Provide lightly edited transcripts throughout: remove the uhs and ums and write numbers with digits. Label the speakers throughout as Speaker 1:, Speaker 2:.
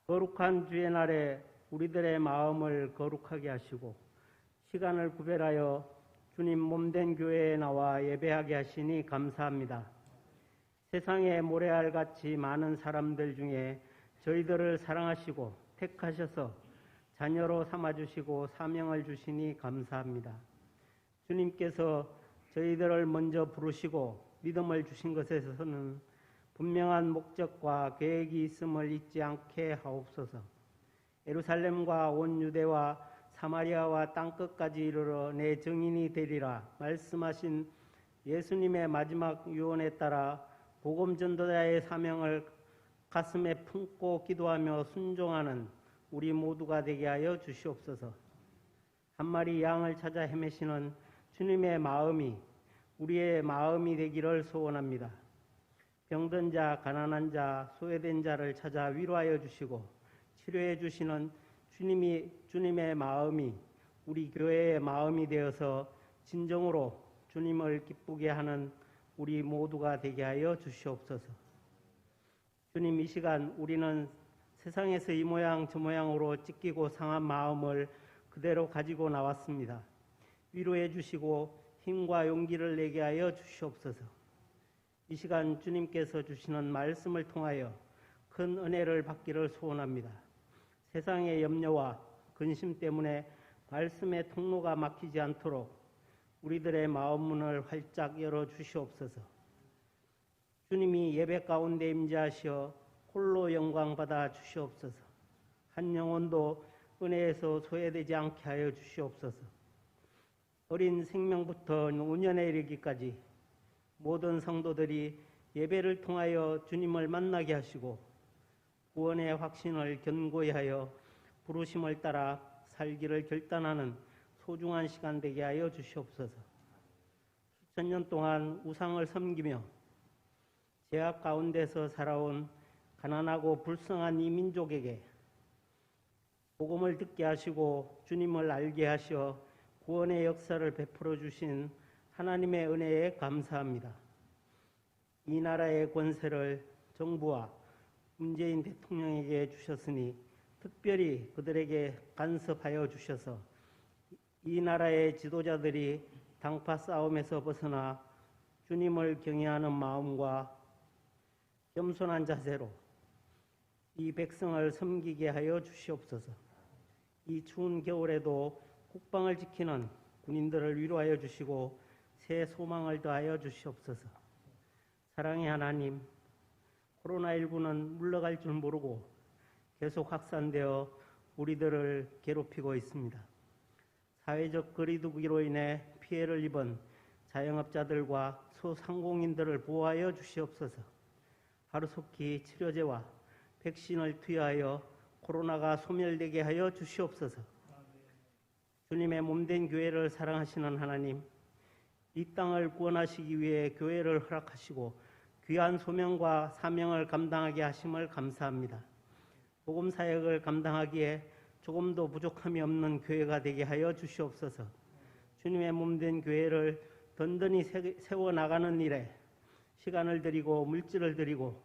Speaker 1: 거룩한 주의 날에 우리들의 마음을 거룩하게 하시고 시간을 구별하여 주님 몸된 교회에 나와 예배하게 하시니 감사합니다. 세상에 모래알같이 많은 사람들 중에 저희들을 사랑하시고 택하셔서 자녀로 삼아주시고 사명을 주시니 감사합니다. 주님께서 저희들을 먼저 부르시고 믿음을 주신 것에서는 분명한 목적과 계획이 있음을 잊지 않게 하옵소서. 예루살렘과 온 유대와 사마리아와 땅끝까지 이르러 내 증인이 되리라 말씀하신 예수님의 마지막 유언에 따라 복음 전도자의 사명을 가슴에 품고 기도하며 순종하는 우리 모두가 되게 하여 주시옵소서. 한 마리 양을 찾아 헤매시는 주님의 마음이 우리의 마음이 되기를 소원합니다. 병든 자, 가난한 자, 소외된 자를 찾아 위로하여 주시고 치료해 주시는 주님의 마음이 우리 교회의 마음이 되어서 진정으로 주님을 기쁘게 하는 우리 모두가 되게 하여 주시옵소서. 주님, 이 시간 우리는 세상에서 이 모양 저 모양으로 찢기고 상한 마음을 그대로 가지고 나왔습니다. 위로해 주시고 힘과 용기를 내게 하여 주시옵소서. 이 시간 주님께서 주시는 말씀을 통하여 큰 은혜를 받기를 소원합니다. 세상의 염려와 근심 때문에 말씀의 통로가 막히지 않도록 우리들의 마음 문을 활짝 열어 주시옵소서. 주님이 예배 가운데 임재하시어 홀로 영광 받아 주시옵소서. 한 영혼도 은혜에서 소외되지 않게 하여 주시옵소서. 어린 생명부터 노년에 이르기까지 모든 성도들이 예배를 통하여 주님을 만나게 하시고 구원의 확신을 견고히 하여 부르심을 따라 살기를 결단하는 소중한 시간 되게 하여 주시옵소서. 수천 년 동안 우상을 섬기며 죄악 가운데서 살아온 가난하고 불쌍한 이 민족에게 복음을 듣게 하시고 주님을 알게 하시어 구원의 역사를 베풀어 주신 하나님의 은혜에 감사합니다. 이 나라의 권세를 정부와 문재인 대통령에게 주셨으니 특별히 그들에게 간섭하여 주셔서 이 나라의 지도자들이 당파 싸움에서 벗어나 주님을 경외하는 마음과 겸손한 자세로 이 백성을 섬기게 하여 주시옵소서. 이 추운 겨울에도 국방을 지키는 군인들을 위로하여 주시고 새 소망을 더하여 주시옵소서. 사랑의 하나님, 코로나19는 물러갈 줄 모르고 계속 확산되어 우리들을 괴롭히고 있습니다. 사회적 거리두기로 인해 피해를 입은 자영업자들과 소상공인들을 보호하여 주시옵소서. 하루속히 치료제와 백신을 투여하여 코로나가 소멸되게 하여 주시옵소서. 주님의 몸된 교회를 사랑하시는 하나님, 이 땅을 구원하시기 위해 교회를 허락하시고 귀한 소명과 사명을 감당하게 하심을 감사합니다. 복음 사역을 감당하기에 조금도 부족함이 없는 교회가 되게 하여 주시옵소서. 주님의 몸된 교회를 든든히 세워나가는 일에 시간을 드리고 물질을 드리고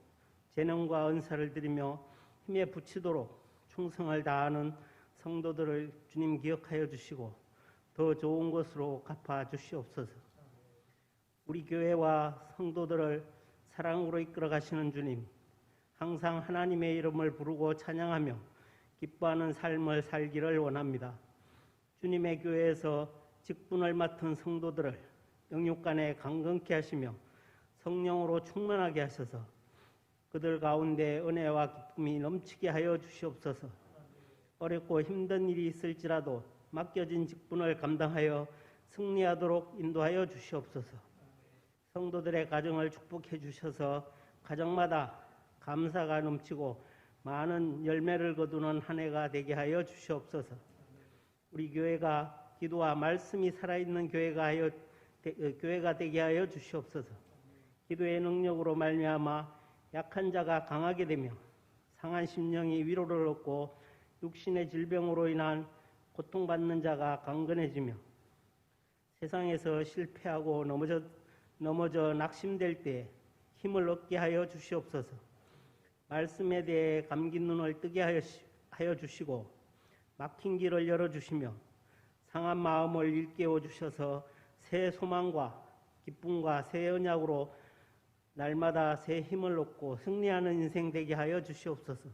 Speaker 1: 재능과 은사를 드리며 힘에 부치도록 충성을 다하는 성도들을 주님 기억하여 주시고 더 좋은 것으로 갚아 주시옵소서. 우리 교회와 성도들을 사랑으로 이끌어 가시는 주님, 항상 하나님의 이름을 부르고 찬양하며 기뻐하는 삶을 살기를 원합니다. 주님의 교회에서 직분을 맡은 성도들을 영육간에 강건케 하시며 성령으로 충만하게 하셔서 그들 가운데 은혜와 기쁨이 넘치게 하여 주시옵소서. 어렵고 힘든 일이 있을지라도 맡겨진 직분을 감당하여 승리하도록 인도하여 주시옵소서. 성도들의 가정을 축복해 주셔서 가정마다 감사가 넘치고 많은 열매를 거두는 한 해가 되게 하여 주시옵소서. 우리 교회가 기도와 말씀이 살아있는 교회가 되게 하여 주시옵소서. 기도의 능력으로 말미암아 약한 자가 강하게 되며 상한 심령이 위로를 얻고 육신의 질병으로 인한 고통받는 자가 강건해지며 세상에서 실패하고 넘어져 낙심될 때 힘을 얻게 하여 주시옵소서. 말씀에 대해 감긴 눈을 뜨게 하여 주시고 막힌 길을 열어주시며 상한 마음을 일깨워 주셔서 새 소망과 기쁨과 새 언약으로 날마다 새 힘을 얻고 승리하는 인생 되게 하여 주시옵소서.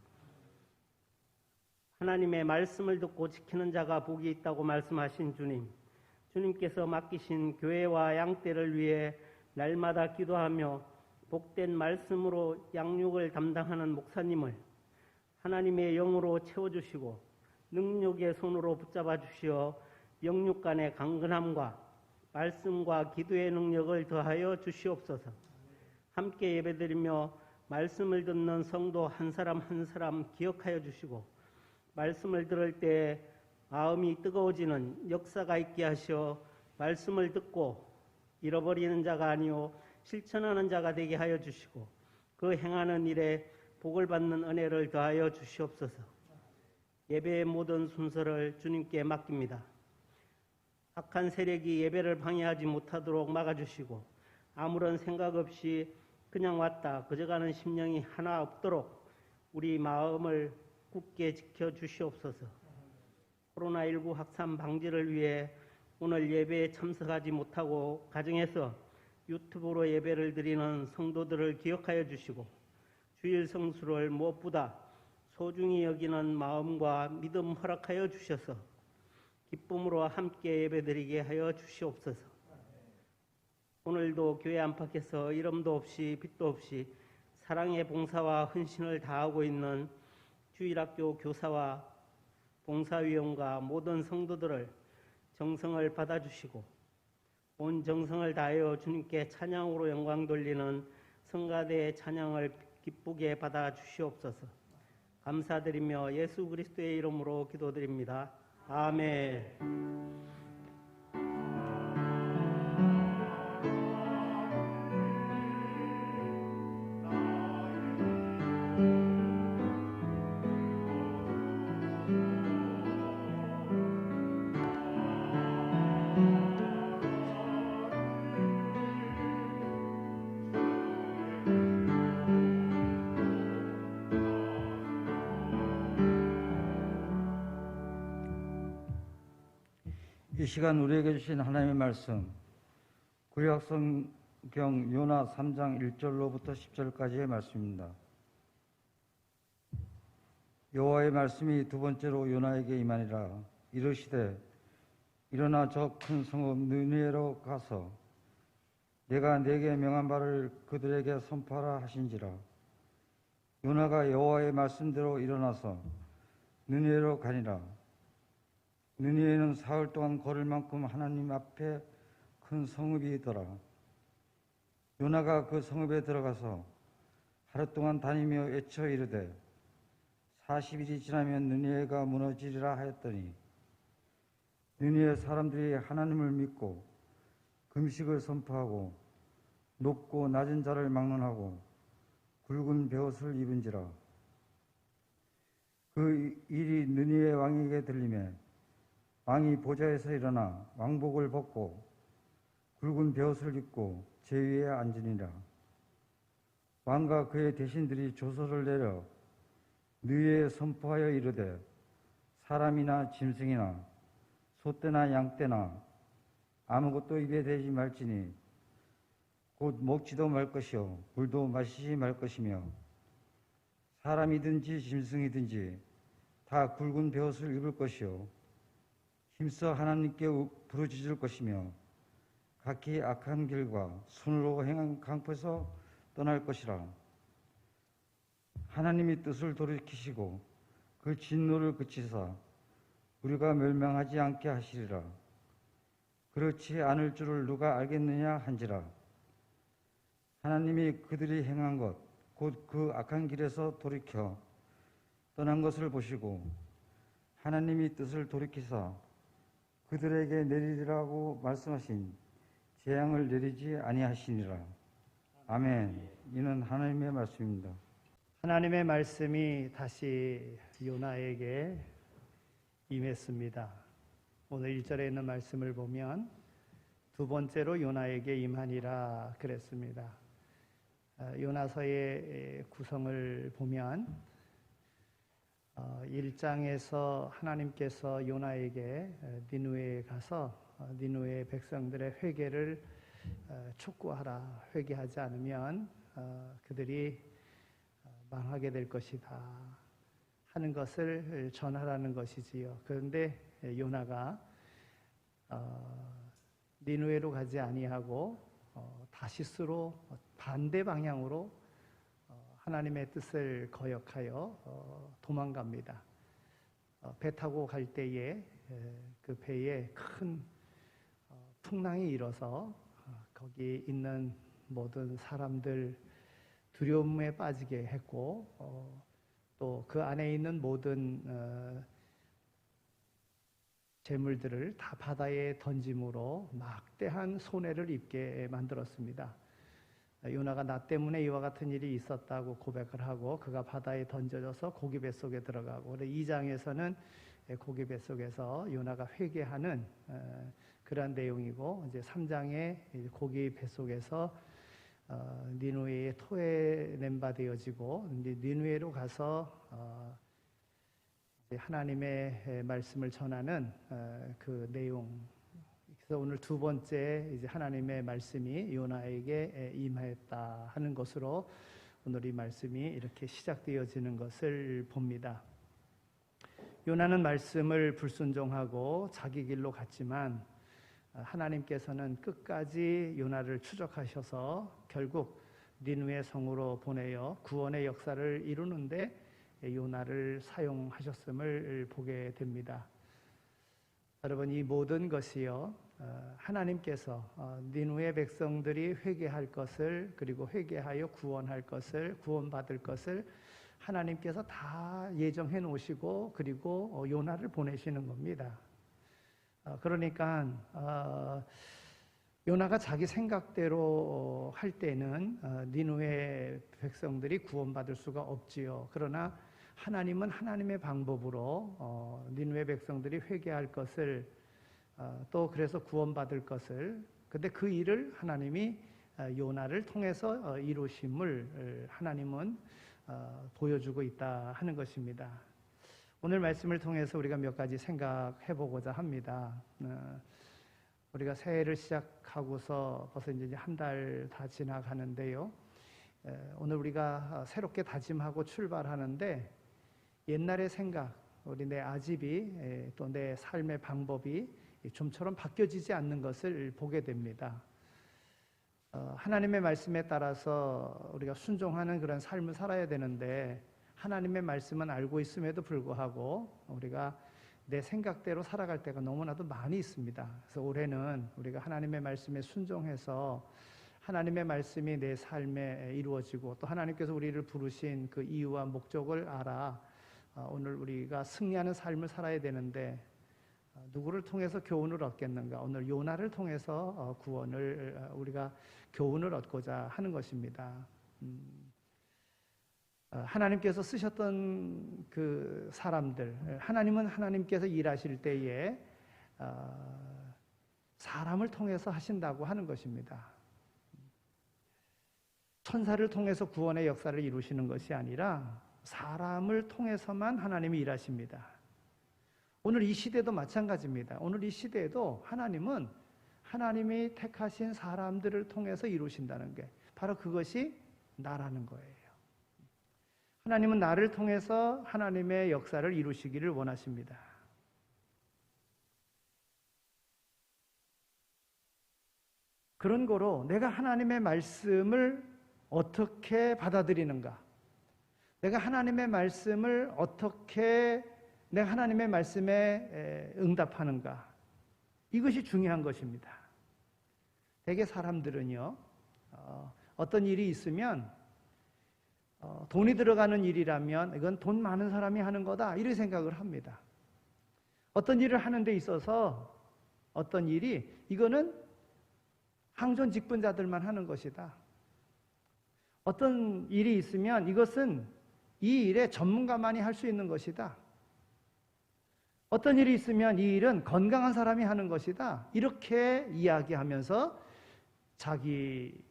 Speaker 1: 하나님의 말씀을 듣고 지키는 자가 복이 있다고 말씀하신 주님, 주님께서 맡기신 교회와 양떼를 위해 날마다 기도하며 복된 말씀으로 양육을 담당하는 목사님을 하나님의 영으로 채워주시고 능력의 손으로 붙잡아 주시어 영육 간의 강건함과 말씀과 기도의 능력을 더하여 주시옵소서. 함께 예배드리며 말씀을 듣는 성도 한 사람 한 사람 기억하여 주시고 말씀을 들을 때 마음이 뜨거워지는 역사가 있게 하시어 말씀을 듣고 잃어버리는 자가 아니오 실천하는 자가 되게 하여 주시고 그 행하는 일에 복을 받는 은혜를 더하여 주시옵소서. 예배의 모든 순서를 주님께 맡깁니다. 악한 세력이 예배를 방해하지 못하도록 막아주시고 아무런 생각 없이 그냥 왔다 그저가는 심령이 하나 없도록 우리 마음을 굳게 지켜주시옵소서. 코로나19 확산 방지를 위해 오늘 예배에 참석하지 못하고 가정에서 유튜브로 예배를 드리는 성도들을 기억하여 주시고 주일 성수를 무엇보다 소중히 여기는 마음과 믿음 허락하여 주셔서 기쁨으로 함께 예배드리게 하여 주시옵소서. 오늘도 교회 안팎에서 이름도 없이 빛도 없이 사랑의 봉사와 헌신을 다하고 있는 주일학교 교사와 봉사위원과 모든 성도들을 정성을 받아주시고 온 정성을 다하여 주님께 찬양으로 영광 돌리는 성가대의 찬양을 기쁘게 받아주시옵소서. 감사드리며 예수 그리스도의 이름으로 기도드립니다. 아멘.
Speaker 2: 이 시간 우리에게 주신 하나님의 말씀, 구약성경 요나 3장 1절로부터 10절까지의 말씀입니다. 여호와의 말씀이 두 번째로 요나에게 임하니라. 이르시되 일어나 저 큰 성읍 느니에로 가서 내가 네게 명한 바를 그들에게 선포하라 하신지라. 요나가 여호와의 말씀대로 일어나서 느니에로 가니라. 느니에는 사흘 동안 걸을 만큼 하나님 앞에 큰 성읍이더라. 요나가 그 성읍에 들어가서 하루 동안 다니며 외쳐 이르되 40일이 지나면 느니에가 무너지리라 하였더니 느니에 사람들이 하나님을 믿고 금식을 선포하고 높고 낮은 자를 막론하고 굵은 베옷을 입은지라. 그 일이 느니에 왕에게 들리매 왕이 보좌에서 일어나 왕복을 벗고 굵은 베옷을 입고 제위에 앉으니라. 왕과 그의 대신들이 조서를 내려 느니에에 선포하여 이르되 사람이나 짐승이나 소떼나 양떼나 아무것도 입에 대지 말지니 곧 먹지도 말 것이요 물도 마시지 말 것이며 사람이든지 짐승이든지 다 굵은 베옷을 입을 것이요 힘써 하나님께 부르짖을 것이며 각기 악한 길과 손으로 행한 강포에서 떠날 것이라. 하나님이 뜻을 돌이키시고 그 진노를 그치사 우리가 멸망하지 않게 하시리라. 그렇지 않을 줄을 누가 알겠느냐 한지라. 하나님이 그들이 행한 것 곧 그 악한 길에서 돌이켜 떠난 것을 보시고 하나님이 뜻을 돌이키사 그들에게 내리라고 말씀하신 재앙을 내리지 아니하시니라. 아멘. 이는 하나님의 말씀입니다.
Speaker 3: 하나님의 말씀이 다시 요나에게 임했습니다. 오늘 1절에 있는 말씀을 보면 두 번째로 요나에게 임하니라 그랬습니다. 요나서의 구성을 보면 1장에서 하나님께서 요나에게 니느웨에 가서 니느웨 백성들의 회개를 촉구하라. 회개하지 않으면 그들이 망하게 될 것이다 하는 것을 전하라는 것이지요. 그런데 요나가 니느웨로 가지 아니하고 다시스로 반대 방향으로 하나님의 뜻을 거역하여 도망갑니다. 배 타고 갈 때에 그 배에 큰 풍랑이 일어서 거기 있는 모든 사람들 두려움에 빠지게 했고 또 그 안에 있는 모든 재물들을 다 바다에 던짐으로 막대한 손해를 입게 만들었습니다. 요나가 나 때문에 이와 같은 일이 있었다고 고백을 하고 그가 바다에 던져져서 고기 뱃속에 들어가고 2장에서는 고기 뱃속에서 요나가 회개하는 그러한 내용이고 이제 3장에 고기 뱃속에서 니느웨의 토해냄바 되어지고 니느웨로 가서 하나님의 말씀을 전하는 그 내용. 그래서 오늘 두 번째 이제 하나님의 말씀이 요나에게 임하였다 하는 것으로 오늘 이 말씀이 이렇게 시작되어지는 것을 봅니다. 요나는 말씀을 불순종하고 자기 길로 갔지만 하나님께서는 끝까지 요나를 추적하셔서 결국 니느웨 성으로 보내어 구원의 역사를 이루는데 요나를 사용하셨음을 보게 됩니다. 여러분, 이 모든 것이요 하나님께서 니느웨 백성들이 회개할 것을, 그리고 회개하여 구원할 것을, 구원받을 것을 하나님께서 다 예정해 놓으시고 그리고 요나를 보내시는 겁니다. 그러니까 요나가 자기 생각대로 할 때는 니느웨 백성들이 구원받을 수가 없지요. 그러나 하나님은 하나님의 방법으로 니느웨 백성들이 회개할 것을 또 그래서 구원받을 것을, 근데 그 일을 하나님이 요나를 통해서 이루심을 하나님은 보여주고 있다 하는 것입니다. 오늘 말씀을 통해서 우리가 몇 가지 생각해 보고자 합니다. 우리가 새해를 시작하고서 벌써 이제 한 달 다 지나가는데요. 오늘 우리가 새롭게 다짐하고 출발하는데 옛날의 생각, 우리 내 아집이 또 내 삶의 방법이 좀처럼 바뀌어지지 않는 것을 보게 됩니다. 하나님의 말씀에 따라서 우리가 순종하는 그런 삶을 살아야 되는데 하나님의 말씀은 알고 있음에도 불구하고 우리가 내 생각대로 살아갈 때가 너무나도 많이 있습니다. 그래서 올해는 우리가 하나님의 말씀에 순종해서 하나님의 말씀이 내 삶에 이루어지고 또 하나님께서 우리를 부르신 그 이유와 목적을 알아 오늘 우리가 승리하는 삶을 살아야 되는데 누구를 통해서 교훈을 얻겠는가? 오늘 요나를 통해서 구원을 우리가 교훈을 얻고자 하는 것입니다. 하나님께서 쓰셨던 그 사람들, 하나님은 하나님께서 일하실 때에 사람을 통해서 하신다고 하는 것입니다. 천사를 통해서 구원의 역사를 이루시는 것이 아니라 사람을 통해서만 하나님이 일하십니다. 오늘 이 시대도 마찬가지입니다. 오늘 이 시대에도 하나님은 하나님이 택하신 사람들을 통해서 이루신다는 게 바로 그것이 나라는 거예요. 하나님은 나를 통해서 하나님의 역사를 이루시기를 원하십니다. 그런 거로 내가 하나님의 말씀을 어떻게 받아들이는가? 내가 하나님의 말씀을 어떻게 내가 하나님의 말씀에 응답하는가? 이것이 중요한 것입니다. 대개 사람들은요, 어떤 일이 있으면 돈이 들어가는 일이라면 이건 돈 많은 사람이 하는 거다 이렇게 생각을 합니다. 어떤 일을 하는 데 있어서 어떤 일이 이거는 항존직분자들만 하는 것이다. 어떤 일이 있으면 이것은 이 일에 전문가만이 할 수 있는 것이다. 어떤 일이 있으면 이 일은 건강한 사람이 하는 것이다. 이렇게 이야기하면서 자기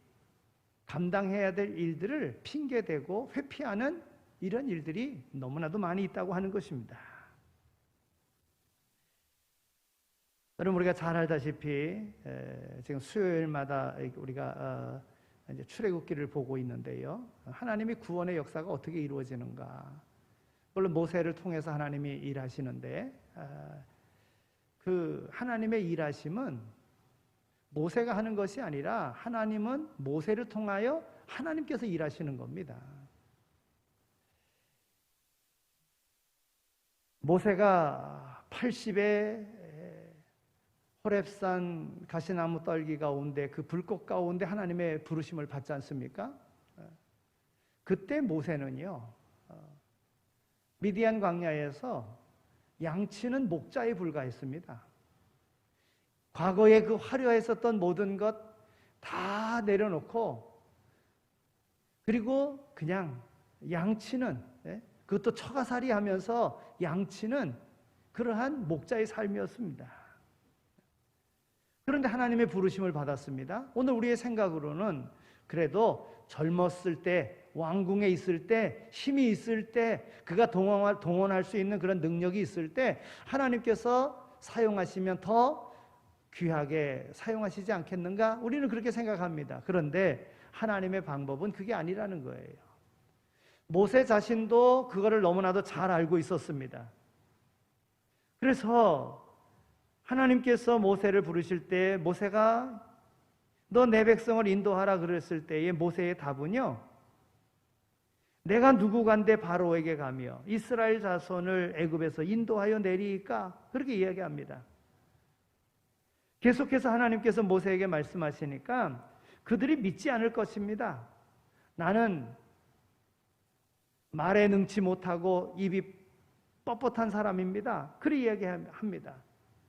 Speaker 3: 감당해야 될 일들을 핑계대고 회피하는 이런 일들이 너무나도 많이 있다고 하는 것입니다. 여러분, 우리가 잘 알다시피 지금 수요일마다 우리가 이제 출애굽기를 보고 있는데요. 하나님이 구원의 역사가 어떻게 이루어지는가? 물론 모세를 통해서 하나님이 일하시는데 그 하나님의 일하심은 모세가 하는 것이 아니라 하나님은 모세를 통하여 하나님께서 일하시는 겁니다. 모세가 80에 호렙산 가시나무 떨기 가운데 그 불꽃 가운데 하나님의 부르심을 받지 않습니까? 그때 모세는요, 미디안 광야에서 양치는 목자에 불과했습니다. 과거에 그 화려했었던 모든 것 다 내려놓고, 그리고 그냥 양치는, 그것도 처가살이 하면서 양치는 그러한 목자의 삶이었습니다. 그런데 하나님의 부르심을 받았습니다. 오늘 우리의 생각으로는 그래도 젊었을 때, 왕궁에 있을 때, 힘이 있을 때, 그가 동원할 수 있는 그런 능력이 있을 때 하나님께서 사용하시면 더 귀하게 사용하시지 않겠는가? 우리는 그렇게 생각합니다. 그런데 하나님의 방법은 그게 아니라는 거예요. 모세 자신도 그거를 너무나도 잘 알고 있었습니다. 그래서 하나님께서 모세를 부르실 때 모세가 너 내 백성을 인도하라 그랬을 때의 모세의 답은요, 내가 누구간데 바로에게 가며 이스라엘 자손을 애굽에서 인도하여 내리까? 그렇게 이야기합니다. 계속해서 하나님께서 모세에게 말씀하시니까 그들이 믿지 않을 것입니다. 나는 말에 능치 못하고 입이 뻣뻣한 사람입니다. 그렇게 이야기합니다.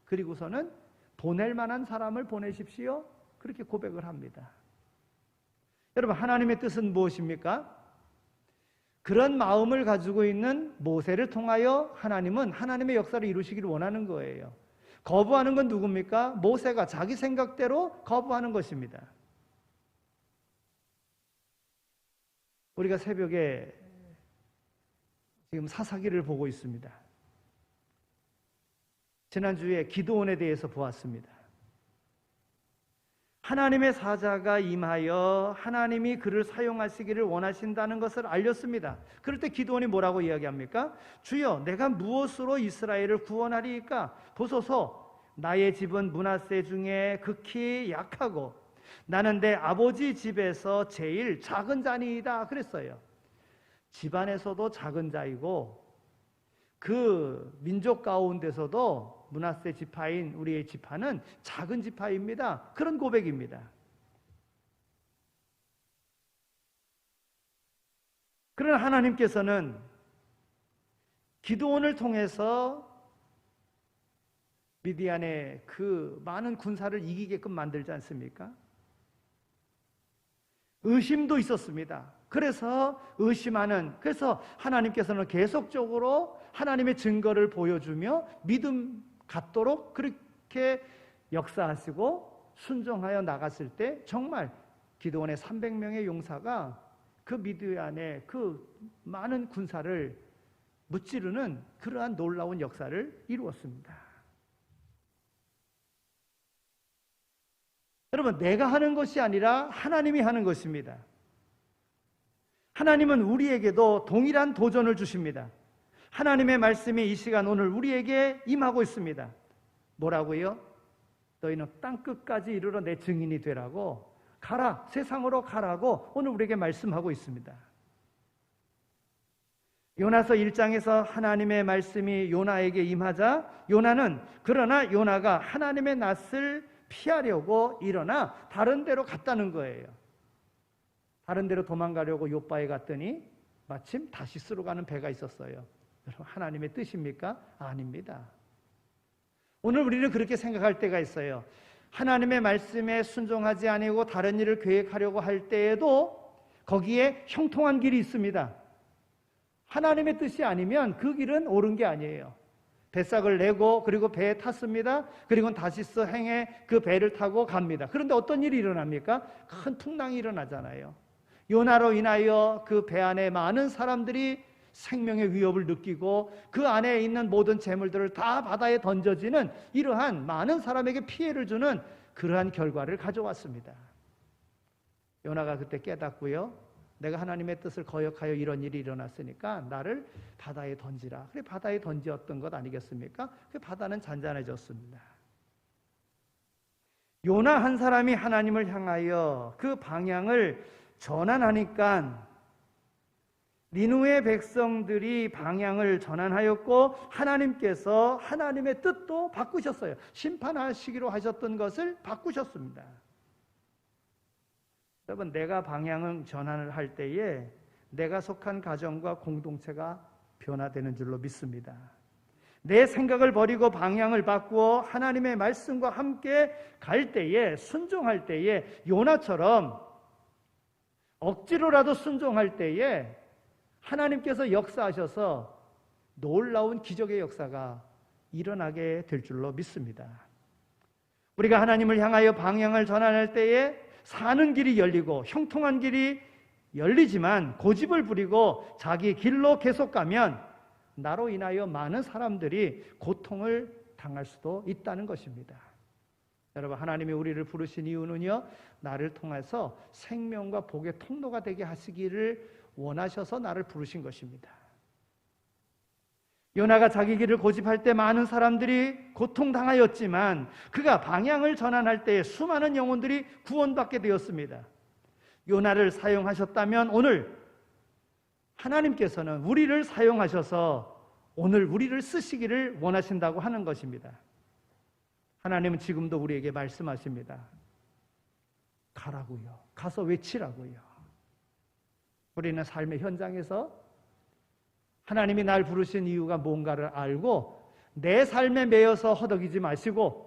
Speaker 3: 그리고서는 보낼 만한 사람을 보내십시오. 그렇게 고백을 합니다. 여러분, 하나님의 뜻은 무엇입니까? 그런 마음을 가지고 있는 모세를 통하여 하나님은 하나님의 역사를 이루시기를 원하는 거예요. 거부하는 건 누굽니까? 모세가 자기 생각대로 거부하는 것입니다. 우리가 새벽에 지금 사사기를 보고 있습니다. 지난주에 기드온에 대해서 보았습니다. 하나님의 사자가 임하여 하나님이 그를 사용하시기를 원하신다는 것을 알렸습니다. 그럴 때 기드온이 뭐라고 이야기합니까? 주여, 내가 무엇으로 이스라엘을 구원하리이까? 보소서, 나의 집은 므낫세 중에 극히 약하고 나는 내 아버지 집에서 제일 작은 자니이다 그랬어요. 집안에서도 작은 자이고 그 민족 가운데서도 므낫세 지파인 우리의 지파는 작은 지파입니다. 그런 고백입니다. 그러나 하나님께서는 기드온을 통해서 미디안의 그 많은 군사를 이기게끔 만들지 않습니까? 의심도 있었습니다. 그래서 하나님께서는 계속적으로 하나님의 증거를 보여주며 믿음 갖도록 그렇게 역사하시고 순종하여 나갔을 때 정말 기드온의 300명의 용사가 그 미디안의 그 많은 군사를 무찌르는 그러한 놀라운 역사를 이루었습니다. 여러분, 내가 하는 것이 아니라 하나님이 하는 것입니다. 하나님은 우리에게도 동일한 도전을 주십니다. 하나님의 말씀이 이 시간 오늘 우리에게 임하고 있습니다. 뭐라고요? 너희는 땅끝까지 이르러 내 증인이 되라고, 가라, 세상으로 가라고 오늘 우리에게 말씀하고 있습니다. 요나서 1장에서 하나님의 말씀이 요나에게 임하자 그러나 요나가 하나님의 낯을 피하려고 일어나 다른 데로 갔다는 거예요. 다른 데로 도망가려고 요바에 갔더니 마침 다시스로 가는 배가 있었어요. 여러분, 하나님의 뜻입니까? 아닙니다. 오늘 우리는 그렇게 생각할 때가 있어요. 하나님의 말씀에 순종하지 아니고 다른 일을 계획하려고 할 때에도 거기에 형통한 길이 있습니다. 하나님의 뜻이 아니면 그 길은 옳은 게 아니에요. 뱃삭을 내고 그리고 배에 탔습니다. 그리고 다시스 행에 그 배를 타고 갑니다. 그런데 어떤 일이 일어납니까? 큰 풍랑이 일어나잖아요. 요나로 인하여 그 배 안에 많은 사람들이 생명의 위협을 느끼고 그 안에 있는 모든 재물들을 다 바다에 던져지는 이러한 많은 사람에게 피해를 주는 그러한 결과를 가져왔습니다. 요나가 그때 깨닫고요. 내가 하나님의 뜻을 거역하여 이런 일이 일어났으니까 나를 바다에 던지라. 그래 바다에 던지었던 것 아니겠습니까? 그 바다는 잔잔해졌습니다. 요나 한 사람이 하나님을 향하여 그 방향을 전환하니까 니느웨 백성들이 방향을 전환하였고 하나님께서 하나님의 뜻도 바꾸셨어요. 심판하시기로 하셨던 것을 바꾸셨습니다. 여러분, 내가 방향을 전환을 할 때에 내가 속한 가정과 공동체가 변화되는 줄로 믿습니다. 내 생각을 버리고 방향을 바꾸어 하나님의 말씀과 함께 갈 때에, 순종할 때에, 요나처럼 억지로라도 순종할 때에 하나님께서 역사하셔서 놀라운 기적의 역사가 일어나게 될 줄로 믿습니다. 우리가 하나님을 향하여 방향을 전환할 때에 사는 길이 열리고 형통한 길이 열리지만 고집을 부리고 자기 길로 계속 가면 나로 인하여 많은 사람들이 고통을 당할 수도 있다는 것입니다. 여러분, 하나님이 우리를 부르신 이유는요, 나를 통해서 생명과 복의 통로가 되게 하시기를 원하셔서 나를 부르신 것입니다. 요나가 자기 길을 고집할 때 많은 사람들이 고통당하였지만 그가 방향을 전환할 때 수많은 영혼들이 구원받게 되었습니다. 요나를 사용하셨다면 오늘 하나님께서는 우리를 사용하셔서 오늘 우리를 쓰시기를 원하신다고 하는 것입니다. 하나님은 지금도 우리에게 말씀하십니다. 가라고요. 가서 외치라고요. 우리는 삶의 현장에서 하나님이 날 부르신 이유가 뭔가를 알고 내 삶에 매여서 허덕이지 마시고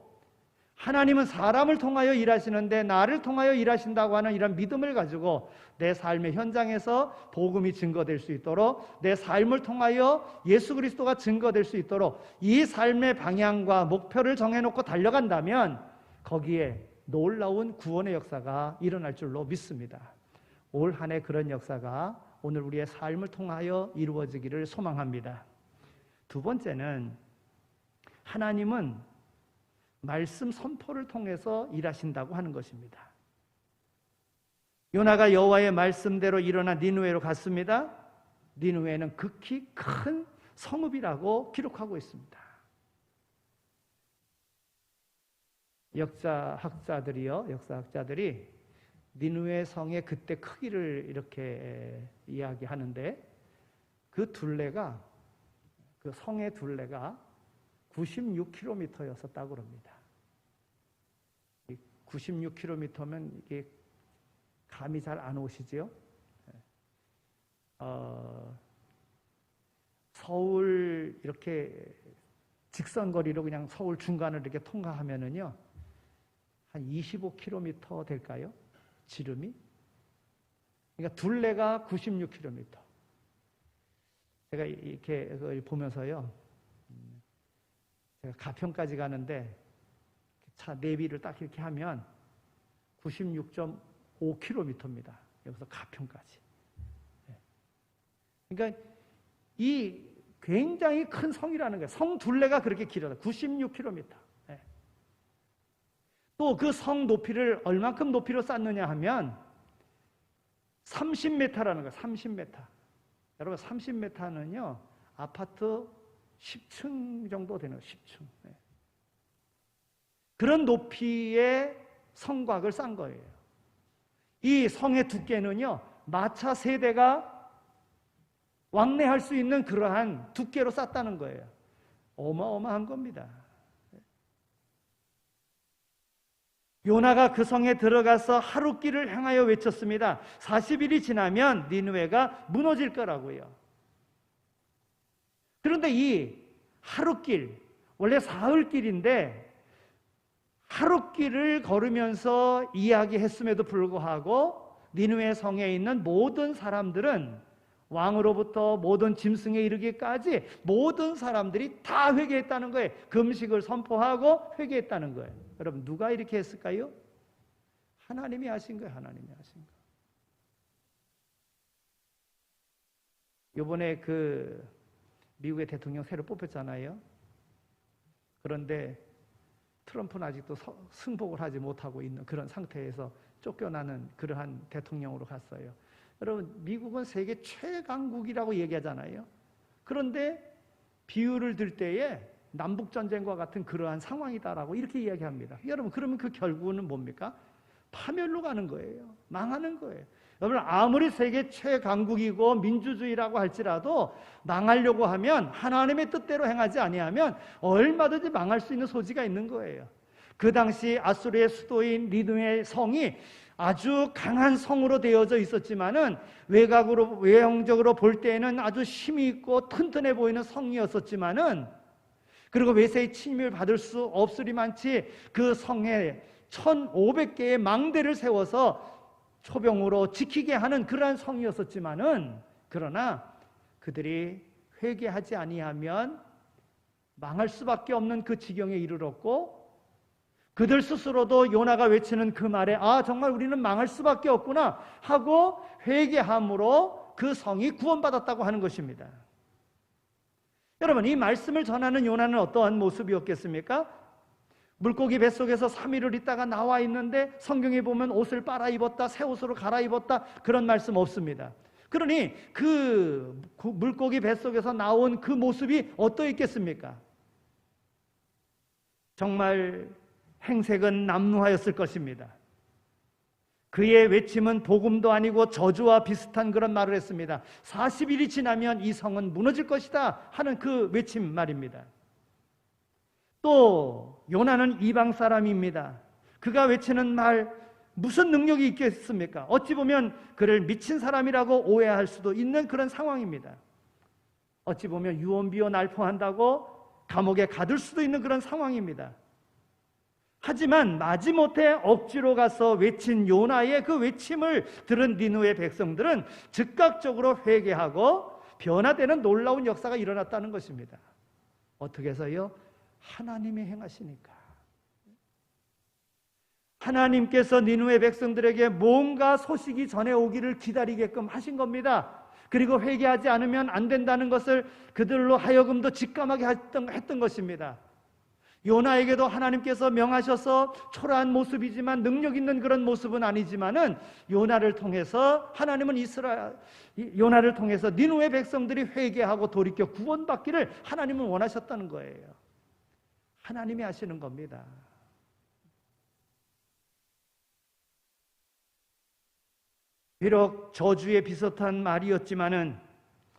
Speaker 3: 하나님은 사람을 통하여 일하시는데 나를 통하여 일하신다고 하는 이런 믿음을 가지고 내 삶의 현장에서 복음이 증거될 수 있도록 내 삶을 통하여 예수 그리스도가 증거될 수 있도록 이 삶의 방향과 목표를 정해놓고 달려간다면 거기에 놀라운 구원의 역사가 일어날 줄로 믿습니다. 올 한 해 그런 역사가 오늘 우리의 삶을 통하여 이루어지기를 소망합니다. 두 번째는 하나님은 말씀 선포를 통해서 일하신다고 하는 것입니다. 요나가 여호와의 말씀대로 일어나 니느웨로 갔습니다. 니느웨는 극히 큰 성읍이라고 기록하고 있습니다. 역사학자들이 니느웨 성의 그때 크기를 이렇게 이야기하는데 그 둘레가, 그 성의 둘레가 96km였었다고 합니다. 96km면 이게 감이 잘 안 오시죠? 서울 이렇게 직선거리로 그냥 서울 중간을 이렇게 통과하면은요, 한 25km 될까요? 지름이? 그러니까 둘레가 96km. 제가 이렇게 보면서요, 제가 가평까지 가는데 차 내비를 딱 이렇게 하면 96.5km입니다. 여기서 가평까지. 그러니까 이 굉장히 큰 성이라는 거예요. 성 둘레가 그렇게 길어요. 96km. 또 그 성 높이를 얼만큼 높이로 쌓느냐 하면 30m라는 거예요. 30m. 여러분 30m는요 아파트 10층 정도 되는 거예요. 10층. 그런 높이의 성곽을 쌓은 거예요. 이 성의 두께는요 마차 세대가 왕래할 수 있는 그러한 두께로 쌓았다는 거예요. 어마어마한 겁니다. 요나가 그 성에 들어가서 하룻길을 향하여 외쳤습니다. 40일이 지나면 니느웨가 무너질 거라고요. 그런데 이 하룻길, 원래 사흘길인데 하룻길을 걸으면서 이야기했음에도 불구하고 니느웨 성에 있는 모든 사람들은 왕으로부터 모든 짐승에 이르기까지 모든 사람들이 다 회개했다는 거예요. 금식을 선포하고 회개했다는 거예요. 여러분 누가 이렇게 했을까요? 하나님이 하신 거예요. 하나님이 하신 거. 요번에 그 미국의 대통령 새로 뽑혔잖아요. 그런데 트럼프는 아직도 승복을 하지 못하고 있는 그런 상태에서 쫓겨나는 그러한 대통령으로 갔어요. 여러분, 미국은 세계 최강국이라고 얘기하잖아요. 그런데 비유를 들 때에 남북전쟁과 같은 그러한 상황이다라고 이렇게 이야기합니다. 여러분, 그러면 그 결국은 뭡니까? 파멸로 가는 거예요. 망하는 거예요. 여러분, 아무리 세계 최강국이고 민주주의라고 할지라도 망하려고 하면 하나님의 뜻대로 행하지 아니하면 얼마든지 망할 수 있는 소지가 있는 거예요. 그 당시 아수르의 수도인 니느웨 성이 아주 강한 성으로 되어져 있었지만은 외형적으로 볼 때에는 아주 힘이 있고 튼튼해 보이는 성이었었지만은, 그리고 외세의 침입을 받을 수 없으리만치 그 성에 1500개의 망대를 세워서 초병으로 지키게 하는 그러한 성이었었지만은, 그러나 그들이 회개하지 아니하면 망할 수밖에 없는 그 지경에 이르렀고, 그들 스스로도 요나가 외치는 그 말에 정말 우리는 망할 수밖에 없구나 하고 회개함으로 그 성이 구원받았다고 하는 것입니다. 여러분, 이 말씀을 전하는 요나는 어떠한 모습이었겠습니까? 물고기 뱃속에서 3일을 있다가 나와 있는데 성경에 보면 옷을 빨아입었다, 새 옷으로 갈아입었다, 그런 말씀 없습니다. 그러니 그 물고기 뱃속에서 나온 그 모습이 어떠했겠습니까? 정말 행색은 남루하였을 것입니다. 그의 외침은 복음도 아니고 저주와 비슷한 그런 말을 했습니다. 40일이 지나면 이 성은 무너질 것이다 하는 그 외침 말입니다. 또 요나는 이방 사람입니다. 그가 외치는 말, 무슨 능력이 있겠습니까? 어찌 보면 그를 미친 사람이라고 오해할 수도 있는 그런 상황입니다. 어찌 보면 유언비어 날포한다고 감옥에 가둘 수도 있는 그런 상황입니다. 하지만 마지못해 억지로 가서 외친 요나의 그 외침을 들은 니느웨 백성들은 즉각적으로 회개하고 변화되는 놀라운 역사가 일어났다는 것입니다. 어떻게 해서요? 하나님이 행하시니까. 하나님께서 니느웨 백성들에게 뭔가 소식이 전해오기를 기다리게끔 하신 겁니다. 그리고 회개하지 않으면 안 된다는 것을 그들로 하여금도 직감하게 했던 것입니다. 요나에게도 하나님께서 명하셔서 초라한 모습이지만 능력 있는 그런 모습은 아니지만은 요나를 통해서 하나님은 요나를 통해서 니느웨 백성들이 회개하고 돌이켜 구원받기를 하나님은 원하셨다는 거예요. 하나님이 하시는 겁니다. 비록 저주에 비슷한 말이었지만은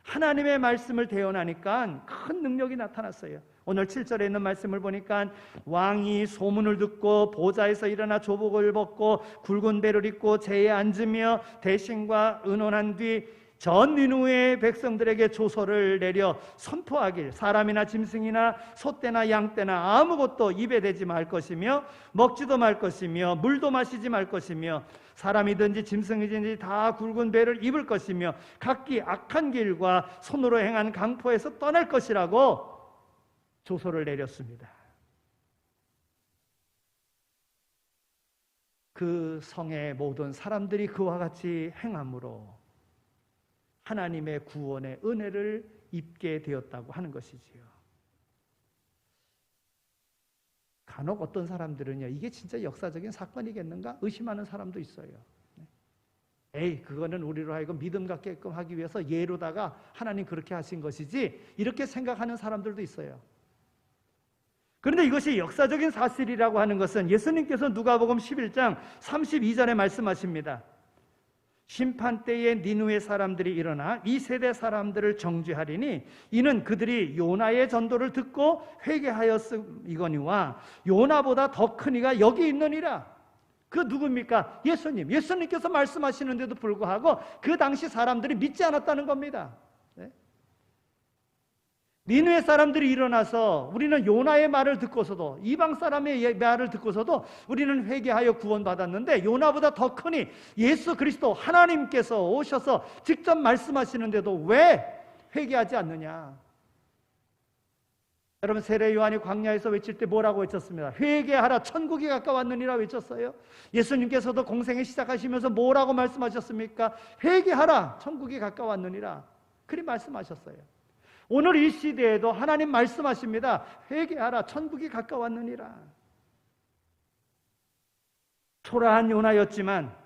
Speaker 3: 하나님의 말씀을 대언하니까 큰 능력이 나타났어요. 오늘 7절에 있는 말씀을 보니까 왕이 소문을 듣고 보좌에서 일어나 조복을 벗고 굵은 배를 입고 제에 앉으며 대신과 의논한 뒤 전 니느웨 백성들에게 조서를 내려 선포하길, 사람이나 짐승이나 소떼나 양떼나 아무것도 입에 대지 말 것이며 먹지도 말 것이며 물도 마시지 말 것이며 사람이든지 짐승이든지 다 굵은 배를 입을 것이며 각기 악한 길과 손으로 행한 강포에서 떠날 것이라고 조서를 내렸습니다. 그 성의 모든 사람들이 그와 같이 행함으로 하나님의 구원의 은혜를 입게 되었다고 하는 것이지요. 간혹 어떤 사람들은요, 이게 진짜 역사적인 사건이겠는가 의심하는 사람도 있어요. 에이, 그거는 우리로 하여금 믿음 갖게끔 하기 위해서 예로다가 하나님 그렇게 하신 것이지, 이렇게 생각하는 사람들도 있어요. 그런데 이것이 역사적인 사실이라고 하는 것은 예수님께서 누가복음 11장 32절에 말씀하십니다. 심판 때에 니느웨 사람들이 일어나 이 세대 사람들을 정죄하리니 이는 그들이 요나의 전도를 듣고 회개하였음이거니와 요나보다 더 큰 이가 여기 있느니라. 그 누굽니까? 예수님. 예수님께서 말씀하시는데도 불구하고 그 당시 사람들이 믿지 않았다는 겁니다. 니느웨 사람들이 일어나서 우리는 요나의 말을 듣고서도, 이방 사람의 말을 듣고서도 우리는 회개하여 구원받았는데 요나보다 더 크니 예수 그리스도 하나님께서 오셔서 직접 말씀하시는데도 왜 회개하지 않느냐? 여러분, 세례 요한이 광야에서 외칠 때 뭐라고 외쳤습니다? 회개하라, 천국이 가까웠느니라 외쳤어요. 예수님께서도 공생에 시작하시면서 뭐라고 말씀하셨습니까? 회개하라, 천국이 가까웠느니라. 그리 말씀하셨어요. 오늘 이 시대에도 하나님 말씀하십니다. 회개하라, 천국이 가까웠느니라. 초라한 요나였지만,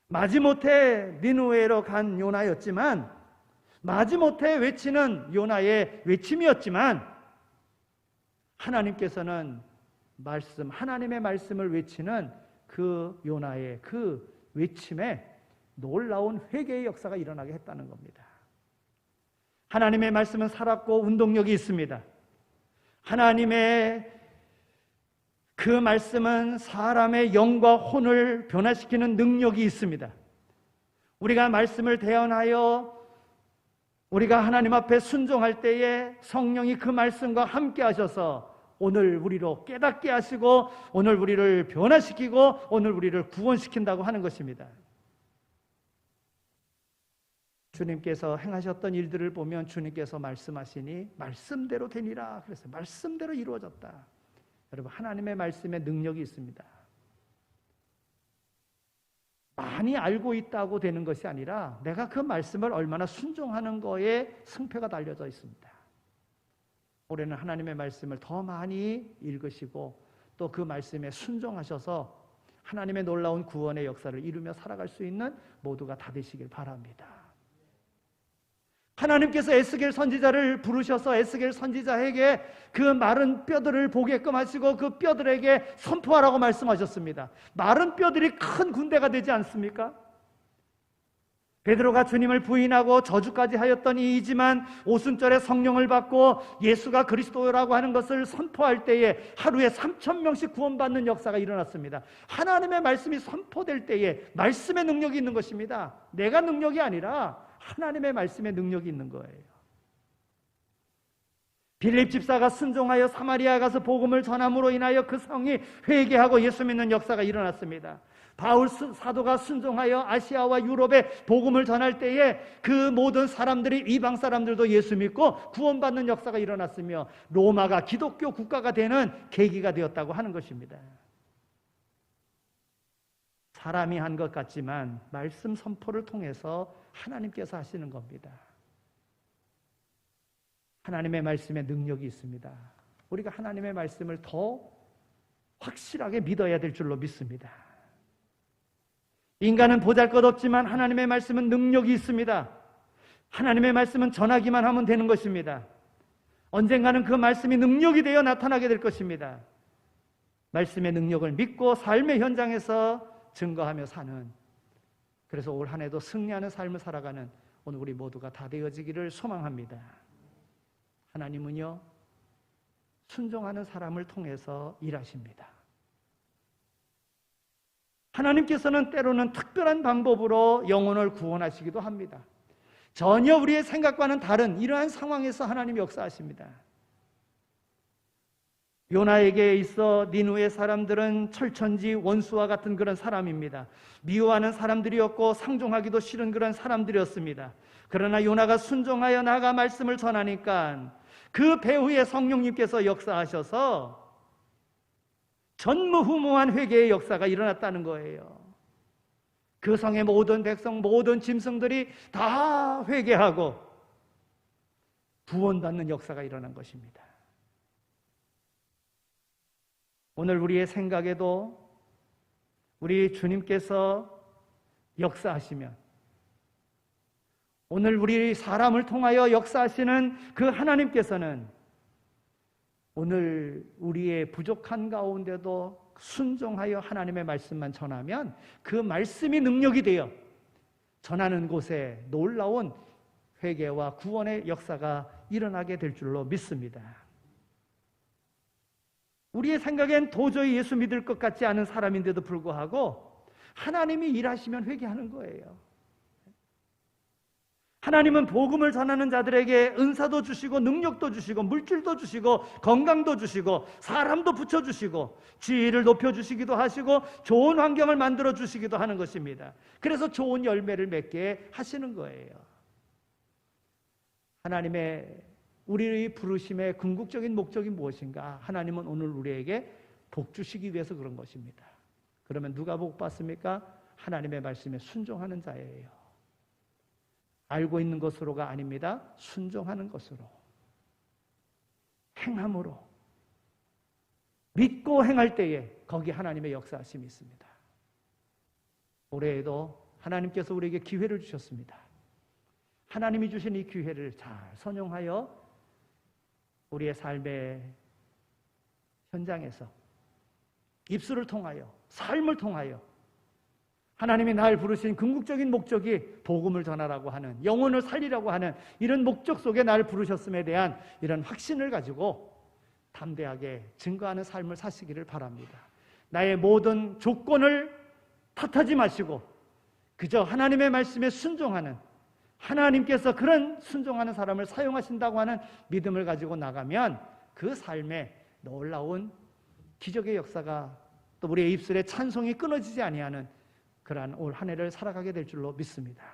Speaker 3: 마지못해 니느웨로 간 요나였지만, 마지못해 외치는 요나의 외침이었지만, 하나님께서는 하나님의 말씀을 외치는 그 요나의 그 외침에 놀라운 회개의 역사가 일어나게 했다는 겁니다. 하나님의 말씀은 살았고 운동력이 있습니다. 하나님의 그 말씀은 사람의 영과 혼을 변화시키는 능력이 있습니다. 우리가 말씀을 대언하여 우리가 하나님 앞에 순종할 때에 성령이 그 말씀과 함께 하셔서 오늘 우리로 깨닫게 하시고 오늘 우리를 변화시키고 오늘 우리를 구원시킨다고 하는 것입니다. 주님께서 행하셨던 일들을 보면 주님께서 말씀하시니 말씀대로 되니라. 그래서 말씀대로 이루어졌다. 여러분, 하나님의 말씀에 능력이 있습니다. 많이 알고 있다고 되는 것이 아니라 내가 그 말씀을 얼마나 순종하는 거에 승패가 달려져 있습니다. 올해는 하나님의 말씀을 더 많이 읽으시고 또 그 말씀에 순종하셔서 하나님의 놀라운 구원의 역사를 이루며 살아갈 수 있는 모두가 다 되시길 바랍니다. 하나님께서 에스겔 선지자를 부르셔서 에스겔 선지자에게 그 마른 뼈들을 보게끔 하시고 그 뼈들에게 선포하라고 말씀하셨습니다. 마른 뼈들이 큰 군대가 되지 않습니까? 베드로가 주님을 부인하고 저주까지 하였던 이이지만 오순절에 성령을 받고 예수가 그리스도라고 하는 것을 선포할 때에 하루에 3,000명씩 구원받는 역사가 일어났습니다. 하나님의 말씀이 선포될 때에 말씀의 능력이 있는 것입니다. 내가 능력이 아니라 하나님의 말씀에 능력이 있는 거예요. 빌립 집사가 순종하여 사마리아에 가서 복음을 전함으로 인하여 그 성이 회개하고 예수 믿는 역사가 일어났습니다. 바울 사도가 순종하여 아시아와 유럽에 복음을 전할 때에 그 모든 사람들이 이방 사람들도 예수 믿고 구원받는 역사가 일어났으며 로마가 기독교 국가가 되는 계기가 되었다고 하는 것입니다. 사람이 한 것 같지만 말씀 선포를 통해서 하나님께서 하시는 겁니다. 하나님의 말씀에 능력이 있습니다. 우리가 하나님의 말씀을 더 확실하게 믿어야 될 줄로 믿습니다. 인간은 보잘것없지만 하나님의 말씀은 능력이 있습니다. 하나님의 말씀은 전하기만 하면 되는 것입니다. 언젠가는 그 말씀이 능력이 되어 나타나게 될 것입니다. 말씀의 능력을 믿고 삶의 현장에서 증거하며 사는, 그래서 올 한 해도 승리하는 삶을 살아가는 오늘 우리 모두가 다 되어지기를 소망합니다. 하나님은요, 순종하는 사람을 통해서 일하십니다. 하나님께서는 때로는 특별한 방법으로 영혼을 구원하시기도 합니다. 전혀 우리의 생각과는 다른 이러한 상황에서 하나님이 역사하십니다. 요나에게 있어 니느웨 사람들은 철천지 원수와 같은 그런 사람입니다. 미워하는 사람들이었고 상종하기도 싫은 그런 사람들이었습니다. 그러나 요나가 순종하여 나아가 말씀을 전하니까 그 배후에 성령님께서 역사하셔서 전무후무한 회개의 역사가 일어났다는 거예요. 그 성의 모든 백성, 모든 짐승들이 다 회개하고 구원받는 역사가 일어난 것입니다. 오늘 우리의 생각에도 우리 주님께서 역사하시면, 오늘 우리 사람을 통하여 역사하시는 그 하나님께서는 오늘 우리의 부족한 가운데도 순종하여 하나님의 말씀만 전하면 그 말씀이 능력이 되어 전하는 곳에 놀라운 회개와 구원의 역사가 일어나게 될 줄로 믿습니다. 우리의 생각엔 도저히 예수 믿을 것 같지 않은 사람인데도 불구하고 하나님이 일하시면 회개하는 거예요. 하나님은 복음을 전하는 자들에게 은사도 주시고 능력도 주시고 물질도 주시고 건강도 주시고 사람도 붙여주시고 지위를 높여주시기도 하시고 좋은 환경을 만들어 주시기도 하는 것입니다. 그래서 좋은 열매를 맺게 하시는 거예요. 하나님의 우리의 부르심의 궁극적인 목적이 무엇인가? 하나님은 오늘 우리에게 복 주시기 위해서 그런 것입니다. 그러면 누가 복 받습니까? 하나님의 말씀에 순종하는 자예요. 알고 있는 것으로가 아닙니다. 순종하는 것으로, 행함으로, 믿고 행할 때에 거기 하나님의 역사하심이 있습니다. 올해에도 하나님께서 우리에게 기회를 주셨습니다. 하나님이 주신 이 기회를 잘 선용하여 우리의 삶의 현장에서 입술을 통하여, 삶을 통하여 하나님이 날 부르신 궁극적인 목적이 복음을 전하라고 하는, 영혼을 살리라고 하는 이런 목적 속에 날 부르셨음에 대한 이런 확신을 가지고 담대하게 증거하는 삶을 사시기를 바랍니다. 나의 모든 조건을 탓하지 마시고 그저 하나님의 말씀에 순종하는, 하나님께서 그런 순종하는 사람을 사용하신다고 하는 믿음을 가지고 나가면 그 삶에 놀라운 기적의 역사가, 또 우리의 입술에 찬송이 끊어지지 아니하는 그러한 올 한 해를 살아가게 될 줄로 믿습니다.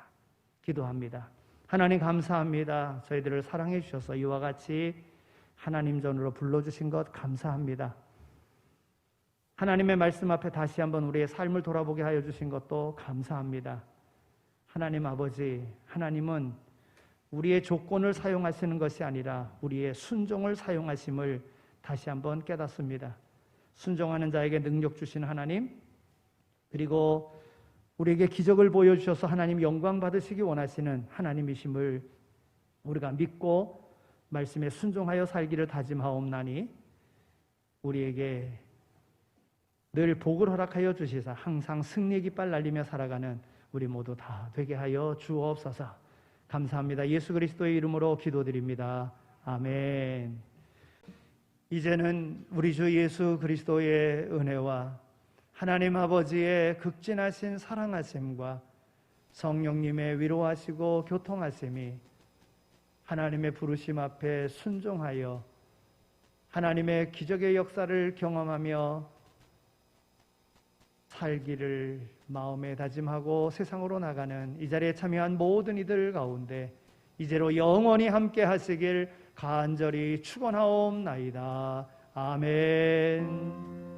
Speaker 3: 기도합니다. 하나님 감사합니다. 저희들을 사랑해 주셔서 이와 같이 하나님 전으로 불러주신 것 감사합니다. 하나님의 말씀 앞에 다시 한번 우리의 삶을 돌아보게 하여 주신 것도 감사합니다. 하나님 아버지, 하나님은 우리의 조건을 사용하시는 것이 아니라 우리의 순종을 사용하심을 다시 한번 깨닫습니다. 순종하는 자에게 능력 주시는 하나님, 그리고 우리에게 기적을 보여주셔서 하나님 영광 받으시기 원하시는 하나님이심을 우리가 믿고 말씀에 순종하여 살기를 다짐하옵나니 우리에게 늘 복을 허락하여 주시사 항상 승리의 깃발 날리며 살아가는 우리 모두 다 되게 하여 주옵소서. 감사합니다. 예수 그리스도의 이름으로 기도드립니다. 아멘. 이제는 우리 주 예수 그리스도의 은혜와 하나님 아버지의 극진하신 사랑하심과 성령님의 위로하시고 교통하심이 하나님의 부르심 앞에 순종하여 하나님의 기적의 역사를 경험하며 살기를 마음에 다짐하고 세상으로 나가는 이 자리에 참여한 모든 이들 가운데 이제로 영원히 함께 하시길 간절히 축원하옵나이다. 아멘.